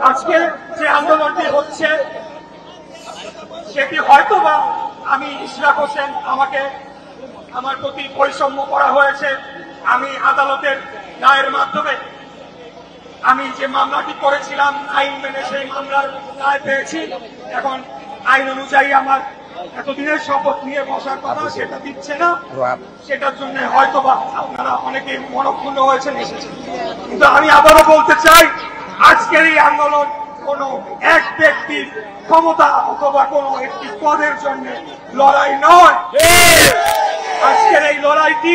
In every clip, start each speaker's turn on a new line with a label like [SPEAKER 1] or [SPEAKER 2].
[SPEAKER 1] আজকে যে আন্দোলনটি হচ্ছে সেটি হয়তোবা আমি ইশরাক হোসেন আমাকে আমার প্রতি বৈষম্য করা হয়েছে। আমি আদালতের রায়ের মাধ্যমে আমি যে মামলাটি করেছিলাম আইন মেনে সেই মামলার রায় পেয়েছি। এখন আইন অনুযায়ী আমার এতদিনের শপথ নিয়ে বসার কথা সেটা দিচ্ছে না, সেটার জন্য হয়তোবা আপনারা অনেকে মনক্ষুণ্ণ হয়েছেন এসেছেন। কিন্তু আমি আবারও বলতে চাই, আজকের এই আন্দোলন কোন এক ব্যক্তির ক্ষমতা অথবা কোন একটি পদের জন্য লড়াই নয়। আজকের এই লড়াইটি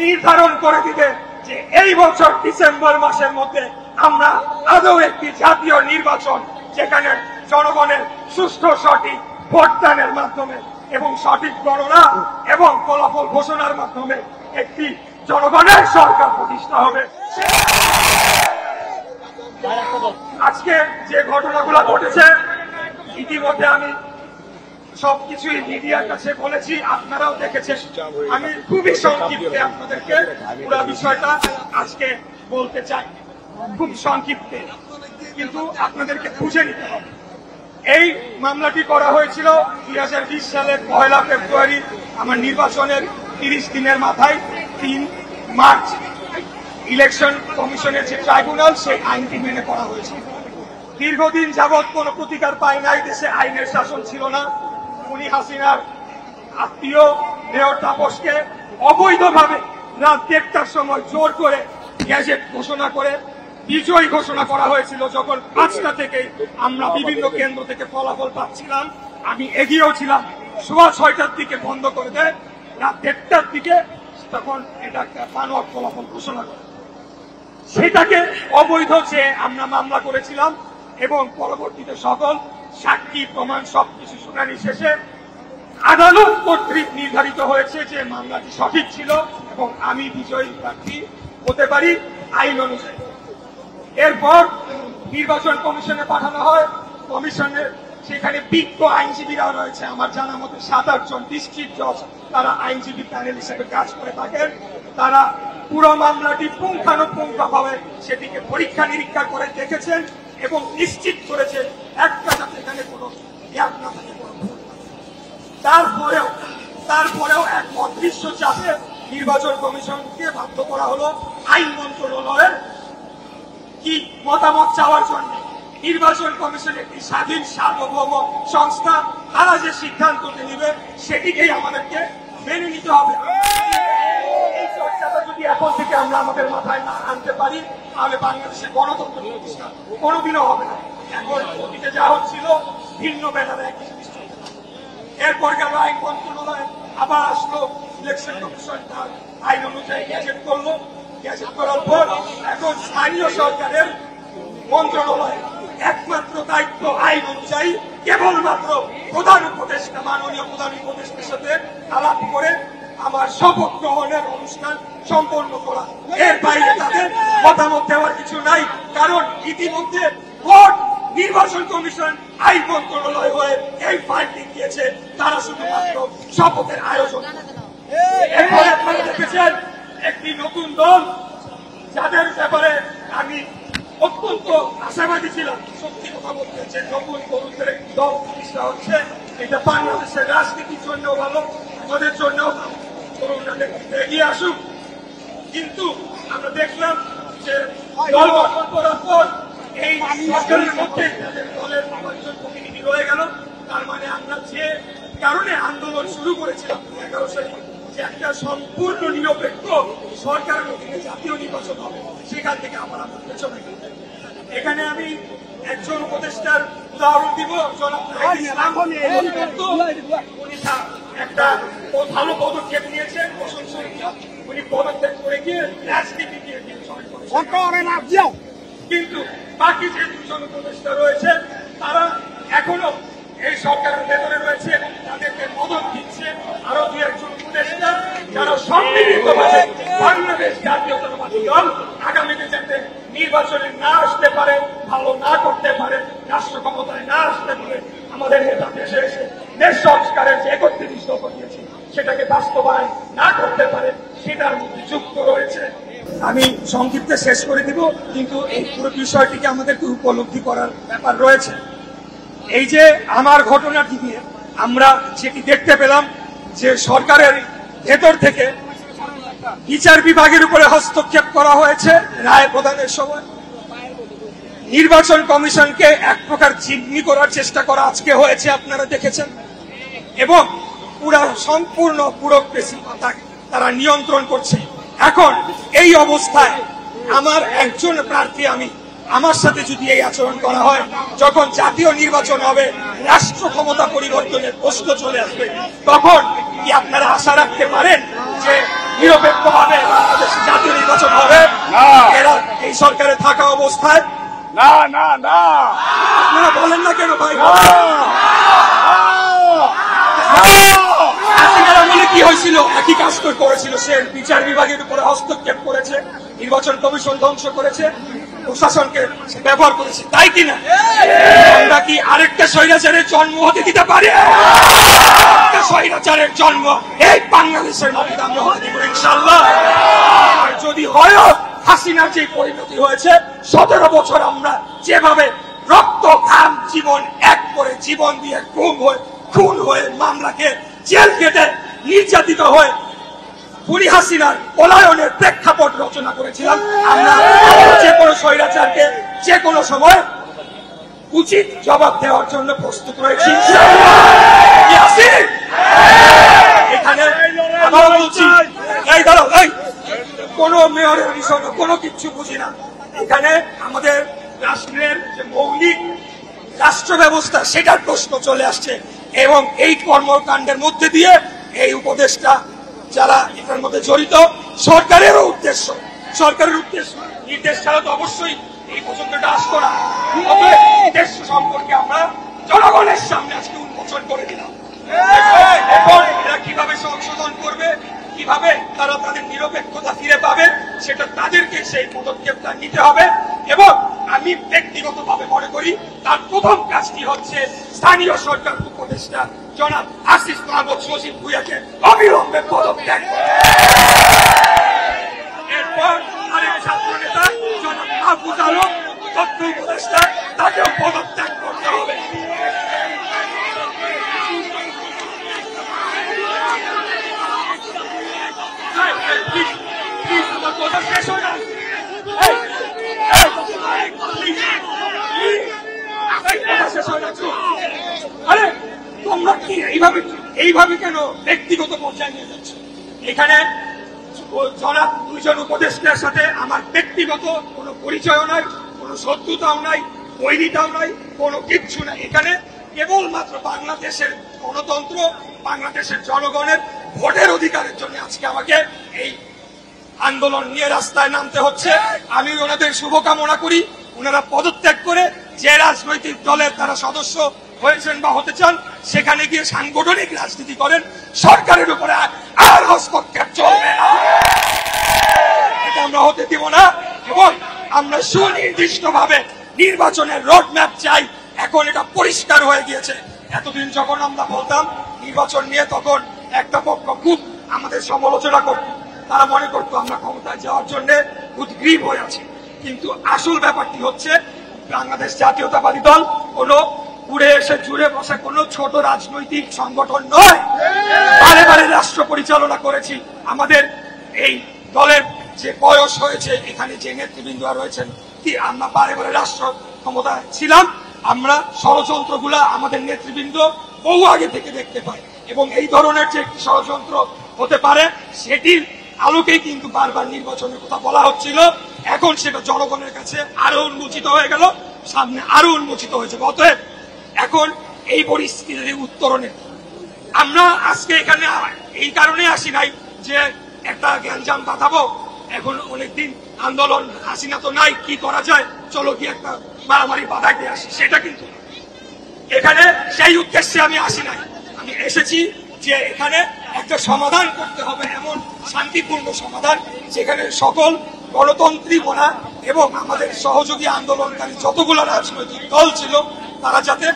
[SPEAKER 1] নির্ধারণ করে দিবে যে এই বছর ডিসেম্বর মাসের মধ্যে আমরা আদৌ একটি জাতীয় নির্বাচন, যেখানে জনগণের সুষ্ঠু সঠিক ভোটদানের মাধ্যমে এবং সঠিক গণনা এবং ফলাফল ঘোষণার মাধ্যমে একটি জনগণের সরকার প্রতিষ্ঠা হবে। আজকে যে ঘটনাগুলো ঘটেছে ইতিমধ্যে আমি সবকিছুই মিডিয়ার কাছে বলেছি, আপনারাও দেখেছেন। আমি খুবই সংক্ষিপ্তে আপনাদেরকে পুরো বিষয়টা আজকে বলতে চাই, খুব সংক্ষিপ্তে, কিন্তু আপনাদেরকে বুঝে নিতে হবে। এই মামলাটি করা হয়েছিল 2020 সালের 1 ফেব্রুয়ারি আমার নির্বাচনের 30 দিনের মাথায় 3 মার্চ ইলেকশন কমিশনের যে ট্রাইব্যুনাল সেই আইনটি মেনে করা হয়েছিল। দীর্ঘদিন যাবৎ কোন প্রতিকার পায় নাই, দেশে আইনের শাসন ছিল না। উনি হাসিনার আত্মীয় মেয়র তাপসকে অবৈধভাবে রাত 1টার সময় জোর করে গ্যাজেট ঘোষণা করে বিজয়ী ঘোষণা করা হয়েছিল। যখন 5টা থেকে আমরা বিভিন্ন কেন্দ্র থেকে ফলাফল পাচ্ছিলাম, আমি এগিয়েও ছিলাম, সোয়া 6টার দিকে বন্ধ করে দেয়, রাত 1টার দিকে তখন এটা একটা বানোয়াট ফলাফল ঘোষণা করে। সেটাকে অবৈধ যে আমরা মামলা করেছিলাম এবং পরবর্তীতে সকল সাক্ষী প্রমাণ সবকিছু শুনানি শেষে আদালত কর্তৃক নির্ধারিত হয়েছে যে মামলাটি সঠিক ছিল এবং আমি বিজয়ী প্রার্থী হতে পারি আইন অনুযায়ী। এরপর নির্বাচন কমিশনে পাঠানো হয়। কমিশনের সেখানে বিজ্ঞ আইনজীবীরাও রয়েছে, আমার জানা মতে 7-8 জন ডিস্ট্রিক্ট জজ তারা আইনজীবী প্যানেল হিসেবে কাজ করে থাকেন। তারা পুরো মামলাটি পুঙ্খানুপুঙ্খভাবে সেটিকে পরীক্ষা নিরীক্ষা করে দেখেছেন এবং নিশ্চিত করেছেন একটা যাতে এখানে কোনো গ্যাপ না থাকে, কোনো ভুল না। তারপরেও এক অদৃশ্য চাপে নির্বাচন কমিশনকে বাধ্য করা হলো আইন মন্ত্রণালয়ের কি মতামত চাওয়ার জন্য। নির্বাচন কমিশন একটি স্বাধীন সার্বভৌম সংস্থা, তারা যে সিদ্ধান্তটি নেবে সেটিকেই আমাদেরকে মেনে নিতে হবে। এই চর্চাটা যদি এখন থেকে আমরা আমাদের মাথায় না আনতে পারি তাহলে বাংলাদেশের গণতন্ত্র প্রতিষ্ঠা কোনোদিনও হবে না। এখন অতীতে যা হচ্ছিল ভিন্ন ব্যানারে একই জিনিস চলছে। এরপর গেল আইন মন্ত্রণালয়, আবার আসলো ইলেকশন কমিশন, তার আইন অনুযায়ী গ্যাজেট করলো। গ্যাজেট করার পর এখন স্থানীয় সরকারের মন্ত্রণালয় একমাত্র দায়িত্ব আইন অনুযায়ী কেবলমাত্র প্রধান উপদেষ্টা, মাননীয় প্রধান উপদেষ্টার সাথে আলাপ করে আমার শপথ গ্রহণের অনুষ্ঠান সম্পন্ন করা। এর বাইরে তাদের মতামত দেওয়ার কিছু নাই, কারণ ইতিমধ্যে ভোট নির্বাচন কমিশন আইন মন্ত্রণালয় হয়ে এই ফাইলটি দিয়েছে, তারা শুধুমাত্র শপথের আয়োজন। এরপরে আপনারা দেখেছেন একটি নতুন দল, যাদের ব্যাপারে আমি অত্যন্ত আশাবাদী ছিলাম। সত্যি কথা বলতে হচ্ছে, নতুন তরুণদের একটি দল প্রতিষ্ঠা হচ্ছে। এটা বাংলাদেশের রাজনীতির জন্য ভালো, আমাদের জন্য ভালো, তরুণরা এগিয়ে আসুক। কিন্তু আমরা দেখলাম যে দল গঠন করার পর এই সরকারের মধ্যে তাদের দলের 5 জন প্রতিনিধি রয়ে গেল। তার মানে আমরা যে কারণে আন্দোলন শুরু করেছিলাম 11 সালে, যে একটা সম্পূর্ণ নিরপেক্ষ সরকারের অধীনে জাতীয় নির্বাচন হবে, সেখান থেকে আমরা পেছনে গেলাম। এখানে আমি একজন উপদেষ্টার উদাহরণ দিব, উনি একটা ভালো পদক্ষেপ নিয়েছেন, প্রশংসনীয়। উনি পদত্যাগ করে গিয়ে রাজনীতি দিয়ে কিন্তু বাকি যে 2 জন উপদেষ্টা রয়েছে তারা এখনো এই সরকারের ভেতরে রয়েছে এবং তাদেরকে মদত দিচ্ছে আরো 2-1 জন উপদেষ্টা, যারা সম্মিলিতভাবে বাংলাদেশ জাতীয়তাবাদী দল আগামীতে যাতে নির্বাচনে না আসতে পারে, ভালো না করতে পারে, রাষ্ট্র ক্ষমতায় না আসতে পারে, আমাদের নেতা দেশে এসে দেশ সংস্কারের যে 31 দফা দিয়েছে সেটাকে বাস্তবায়ন না করতে পারে, সেটার মধ্যে যুক্ত রয়েছে। আমি সংক্ষিপ্তে শেষ করে দিব, কিন্তু এই পুরো বিষয়টিকে আমাদেরকে উপলব্ধি করার ব্যাপার রয়েছে। এই যে আমার ঘটনাটি নিয়ে আমরা যেটি দেখতে পেলাম যে সরকারের ভেতর থেকে বিচার বিভাগের উপরে হস্তক্ষেপ করা হয়েছে রায় প্রদানের সময়, নির্বাচন কমিশনকে এক প্রকার জিম্মি করার চেষ্টা করা আজকে হয়েছে, আপনারা দেখেছেন, এবং পুরা সম্পূর্ণ ব্যুরোক্রেসি তারা নিয়ন্ত্রণ করছে। এখন এই অবস্থায় আমার একজন প্রার্থী, আমার সাথে যদি এই আচরণ করা হয়, যখন জাতীয় নির্বাচন হবে, রাষ্ট্র ক্ষমতা পরিবর্তনের প্রশ্ন চলে আসবে, তখন কি আপনারা আশা রাখতে পারেন যে নিরপেক্ষভাবে বাংলাদেশে জাতীয় নির্বাচন হবে? এরা এই সরকারে থাকা অবস্থায়
[SPEAKER 2] না না না,
[SPEAKER 1] আপনারা বলেন না কেন ভাই? কি হয়েছিল? একই কাজ করেছিল, সে বিচার বিভাগের উপরে হস্তক্ষেপ করেছে, নির্বাচন কমিশন ধ্বংস করেছে, প্রশাসনকে ব্যবহার করেছে, তাই কিনা? আমরা কি আরেকটা স্বৈরাচারের জন্ম হতে দিতে পারি? স্বৈরাচারের জন্ম এই বাংলাদেশের মাটিতে আমরা হতে দিব ইনশাআল্লাহ। আর যদি হয় হাসিনার যে পরিণতি হয়েছে, 17 বছর আমরা যেভাবে রক্ত ঘাম জীবন এক করে জীবন দিয়ে খুন হয়ে মামলাকে জেল কেটে নির্যাতিত হয়ে বুড়ি হাসিনার পলায়নের প্রেক্ষাপট রচনা করেছিলাম, আমরা যে কোনো স্বৈরাচারকে যে কোনো সময় উচিত জবাব দেওয়ার জন্য প্রস্তুত রয়েছি। এখানে আবার বলছি, এই ধরো কোন মেয়রের বিষয় কোনো কিচ্ছু বুঝি না। এখানে আমাদের রাষ্ট্রের যে মৌলিক রাষ্ট্র ব্যবস্থা, সেটার প্রশ্ন চলে আসছে, এবং এই কর্মকাণ্ডের মধ্যে দিয়ে এই উপদেষ্টা যারা এটার মধ্যে জড়িত, সরকারের উদ্দেশ্য নির্দেশ ছাড়া তো অবশ্যই এই পর্যন্তটা আসতো না। উদ্দেশ্য সম্পর্কে আমরা জনগণের সামনে আজকে উন্মোচন করে দিলাম। এখন এরা কিভাবে সংশোধন করবে, কিভাবে তারা তাদের নিরপেক্ষতা ফিরে পাবে, সেটা তাদেরকে সেই পদক্ষেপটা নিতে হবে। এবং আমি ব্যক্তিগতভাবে মনে করি তার প্রথম কাজটি হচ্ছে স্থানীয় সরকার উপদেষ্টা জনাব আসিফ মাহমুদ সজীব ভুঁইয়াকে অবিলম্বে পদত্যাগ করতে, এরপর আরেক ছাত্র নেতা জনাব মাহফুজ আলম তথ্য উপদেষ্টা, তাকেও পদত্যাগ করতে হবে। কথা শেষ হয় না, আরে তোমরা কি এইভাবে কেন ব্যক্তিগত পর্যায়ে নিয়ে যাচ্ছ? এখানে জনাব দুইজন উপদেষ্টার সাথে আমার ব্যক্তিগত কোনো পরিচয়ও নাই, কোনো শত্রুতাও নাই, বৈরিতাও নাই, কোনো কিচ্ছু নাই। এখানে কেবলমাত্র বাংলাদেশের গণতন্ত্র, বাংলাদেশের জনগণের ভোটের অধিকারের জন্য আজকে আমাকে এই আন্দোলন নিয়ে রাস্তায় নামতে হচ্ছে। আমি ওনাদের শুভকামনা করি, ওনারা পদত্যাগ করে যে রাজনৈতিক দলের তারা সদস্য হয়েছেন বা হতে চান, সেখানে গিয়ে সাংগঠনিক রাজনীতি করেন, সরকারের উপরে আর হস্তক্ষেপ চলবে না, এটা আমরা হতে দিব না। এবং আমরা সুনির্দিষ্টভাবে নির্বাচনের রোডম্যাপ চাই। এখন এটা পরিষ্কার হয়ে গিয়েছে। এতদিন যখন আমরা বলতাম নির্বাচন নিয়ে, তখন একটা পক্ষ খুব আমাদের সমালোচনা করত, তারা মনে করতো আমরা ক্ষমতায় যাওয়ার জন্য উদ্গ্রীব হয়ে আছি। কিন্তু আসল ব্যাপারটি হচ্ছে বাংলাদেশ জাতীয়তাবাদী দল কোনো উড়ে এসে জুড়ে বসে কোনো ছোট রাজনৈতিক সংগঠন নয়। বারে বারে রাষ্ট্র পরিচালনা করেছি। আমাদের এই দলের যে বয়স হয়েছে, এখানে যে নেতৃবৃন্দ রয়েছেন, কি আমরা বারে বারে রাষ্ট্র ক্ষমতায় ছিলাম। আমরা ষড়যন্ত্রগুলা আমাদের নেতৃবৃন্দ বহু আগে থেকে দেখতে পাই, এবং এই ধরনের যে একটি ষড়যন্ত্র হতে পারে সেটির আলোকেই কিন্তু বারবার নির্বাচনের কথা বলা হচ্ছিল। এখন সেটা জনগণের কাছে আরো উন্মোচিত হয়ে গেল, সামনে আরো উন্মোচিত হয়েছে। অতএব এখন এই পরিস্থিতির উত্তরণে আমরা আজকে এখানে এই কারণে আসি নাই যে একটা গ্যাঞ্জাম বাঁধাবো, এখন অনেকদিন আন্দোলন, হাসিনা তো নাই, কি করা যায়, চলো কি একটা মারামারি বাধাইতে আসি, সেটা কিন্তু এখানে সেই উদ্দেশ্যে আমি আসি নাই। আমি এসেছি যে এখানে একটা সমাধান করতে হবে, এমন শান্তিপূর্ণ সমাধান যেখানে সকল গণতন্ত্রী মোনা এবং আমাদের সহযোগী আন্দোলনকারী যতগুলো রাজনৈতিক দল ছিল, তারা যাতে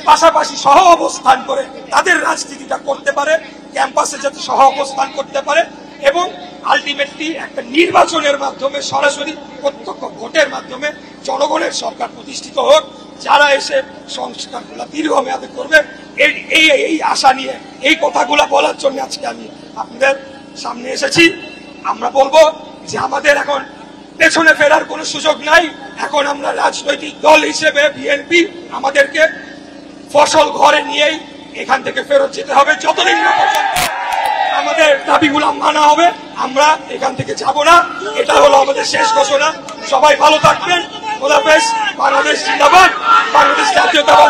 [SPEAKER 1] পাশাপাশি সহ অবস্থান করে তাদের রাজনীতিটা করতে পারে, ক্যাম্পাসে যাতে সহ অবস্থান করতে পারে, এবং আলটিমেটলি একটা নির্বাচনের মাধ্যমে সরাসরি প্রত্যক্ষ ভোটের মাধ্যমে জনগণের সরকার প্রতিষ্ঠিত হোক, যারা এসে সংস্কারগুলো দীর্ঘমেয়াদে করবে, এই আশা নিয়ে এই কথাগুলো বলার জন্য আজকে আমি আপনাদের সামনে এসেছি। আমরা বলবো যে আমাদের এখন পেছনে ফেরার কোনো সুযোগ নাই। এখন আমরা রাজনৈতিক দল হিসেবে বিএনপি আমাদেরকে ফসল ঘরে নিয়েই এখান থেকে ফেরত যেতে হবে। যতদিন না পর্যন্ত আমাদের দাবিগুলো মানা হবে, আমরা এখান থেকে যাব না। এটা হলো আমাদের শেষ ঘোষণা। সবাই ভালো থাকবেন। খোদা হাফেজ। বাংলাদেশ জিন্দাবাদ। বাংলাদেশ জাতীয়তাবাদ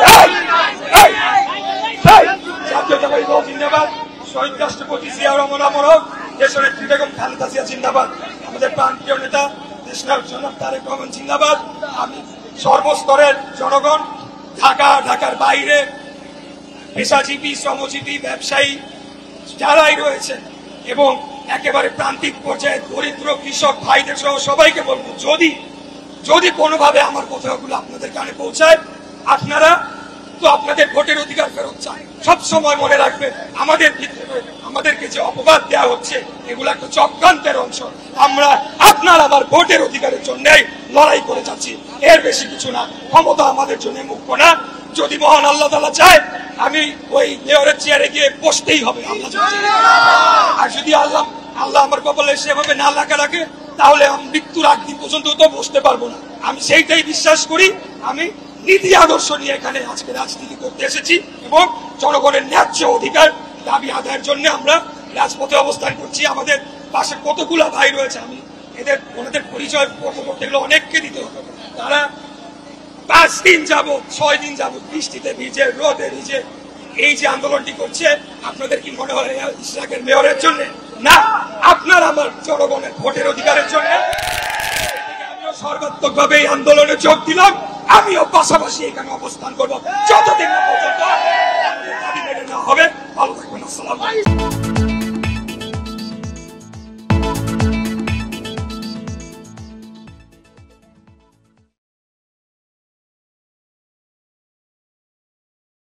[SPEAKER 1] জাতীয়তাবাদী দল জিন্দাবাদ। শহীদ রাষ্ট্রপতি জিয়াউর রহমান অমর হোক। দেশনেত্রী বেগম খালেদা জিয়া জিন্দাবাদ। আমাদের প্রান্তীয় নেতা দেশনায়ক জনাব তারেক রহমান জিন্দাবাদ। আমি সর্বস্তরের জনগণ, ঢাকার বাইরে পেশাজীবী, শ্রমজীবী, ব্যবসায়ী যারাই রয়েছে এবং একেবারে প্রান্তিক পর্যায়ে দরিদ্র কৃষক ভাইদের সহ সবাইকে বলবো, যদি কোনোভাবে আমার কথাগুলো আপনাদের কানে পৌঁছায়, আপনারা তো আপনাদের ভোটের অধিকার ফেরত চায়। সবসময় মনে রাখবেন, আমাদেরকে যে অপবাদ দেওয়া হচ্ছে এগুলো একটা চক্রান্তের অংশ। আমরা আমার ভোটের অধিকারের জন্যই লড়াই করে যাচ্ছি, এর বেশি কিছু না। ক্ষমতা আমাদের জন্য মুখ্য না। যদি মহান আল্লাহ তাআলা চায়, আমি ওই মেয়রের চেয়ারে গিয়ে বসতেই হবে আল্লাহ। আর যদি আল্লাহ আমার কপালে সেভাবে না লেখা রাখে, তাহলে আমি মৃত্যুর আগ দিন পর্যন্ত তো বসতে পারবো না। আমি সেইটাই বিশ্বাস করি। আমি নীতি আদর্শ নিয়ে এখানে আজকে রাজনীতি করতে এসেছি এবং জনগণের ন্যায্য অধিকার দাবি আদায়ের জন্য আমরা রাজপথে অবস্থান করছি। আমাদের পাশে কতগুলো ভাই রয়েছে, আমি ওনাদের পরিচয় করতে গেলে অনেককে দিতে হবে। তারা 5 দিন যাবত 6 দিন যাবত বৃষ্টিতে ভিজে, রোদে ভিজে এই যে আন্দোলনটি করছে, আপনাদের কি মনে হয় ইসরাকের মেয়রের জন্য? না, আপনার আমার জনগণের ভোটের অধিকারের জন্য। আমিও সর্বাত্মকভাবে এই আন্দোলনে যোগ দিলাম। আমিও পাশাপাশি এখানে অবস্থান করবো যতদিন না পর্যন্ত দাবি মেনে নেওয়া হবে। ভালো থাকবেন। আসসালামু আলাইকুম।